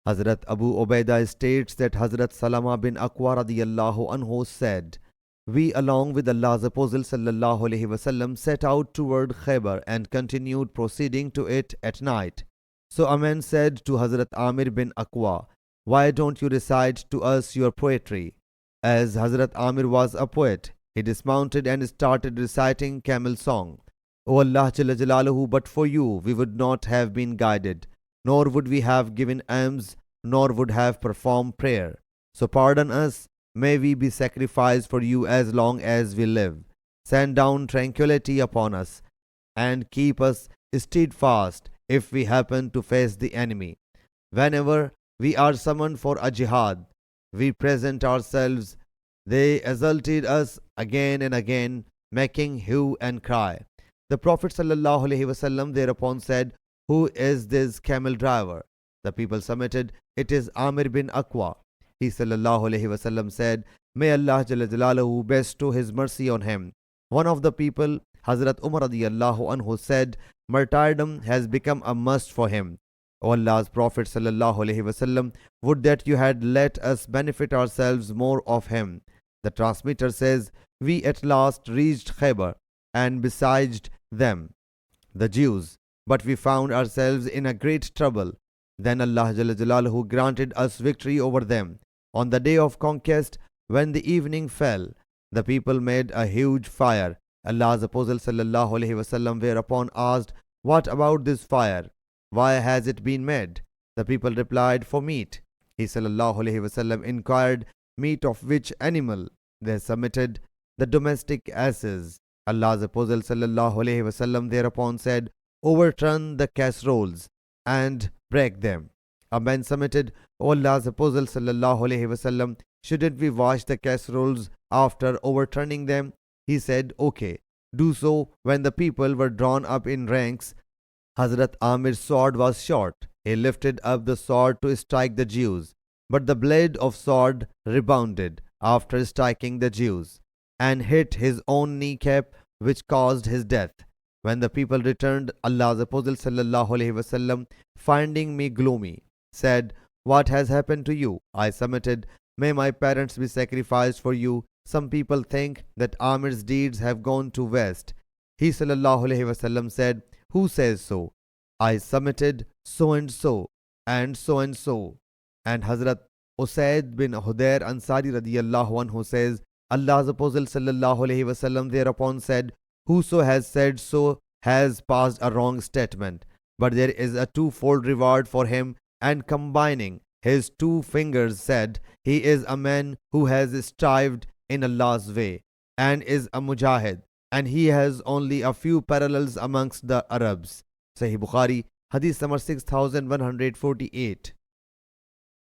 Hazrat Abu Ubaidah states that Hazrat Salama bin Aqwa radiyallahu anhu said, "We along with Allah's Apostle sallallahu alaihi wasallam set out toward Khaybar and continued proceeding to it at night. So a man said to Hazrat Amir bin Aqwa, 'Why don't you recite to us your poetry?' As Hazrat Amir was a poet, he dismounted and started reciting camel song. 'O Allah Jalla Jalaluhu, but for you we would not have been guided, nor would we have given alms, nor would have performed prayer. So pardon us, may we be sacrificed for you as long as we live. Send down tranquility upon us, and keep us steadfast if we happen to face the enemy. Whenever we are summoned for a jihad, we present ourselves. They assaulted us again and again, making hue and cry.' The Prophet ﷺ thereupon said, 'Who is this camel driver?' The people submitted, 'It is Amir bin Aqwa.' He ﷺ said, 'May Allah Jalla Jalaluhu bestow His mercy on him.' One of the people, Hazrat Umar radiyallahu anhu, said, 'Martyrdom has become a must for him. O Allah's Prophet ﷺ, would that you had let us benefit ourselves more of him.' The transmitter says, 'We at last reached Khaybar and besieged them, the Jews, but we found ourselves in a great trouble. Then Allah Jalla Jalaluhu granted us victory over them. On the day of conquest, when the evening fell, the people made a huge fire. Allah's Apostle sallallahu alaihi wasallam whereupon asked, 'What about this fire? Why has it been made?' The people replied, 'For meat.' He sallallahu alaihi wasallam inquired, 'Meat of which animal?' They submitted, 'The domestic asses.' Allah's Apostle sallallahu alaihi wasallam thereupon said, 'Overturn the casseroles and break them.' A man submitted, 'O Allah's Apostle sallallahu alaihi wasallam, shouldn't we wash the casseroles after overturning them?' He said, 'Okay, do so.' When the people were drawn up in ranks, Hazrat Amir's sword was short. He lifted up the sword to strike the Jews, but the blade of sword rebounded after striking the Jews and hit his own kneecap, which caused his death. When the people returned, Allah's Apostle sallallahu alaihi wasallam, finding me gloomy, said, 'What has happened to you?' I submitted, 'May my parents be sacrificed for you. Some people think that Amir's deeds have gone to waste.' He sallallahu alaihi wasallam said, 'Who says so?' I submitted, 'So and so, and so and so.' And Hazrat Usaid bin Hudair Ansari radiyallahu anhu says, Allah's Apostle sallallahu alaihi wasallam thereupon said, 'Whoso has said so has passed a wrong statement, but there is a twofold reward for him.' And combining his two fingers said, 'He is a man who has strived in Allah's way and is a mujahid, and he has only a few parallels amongst the Arabs.' Sahih Bukhari, Hadith number 6148.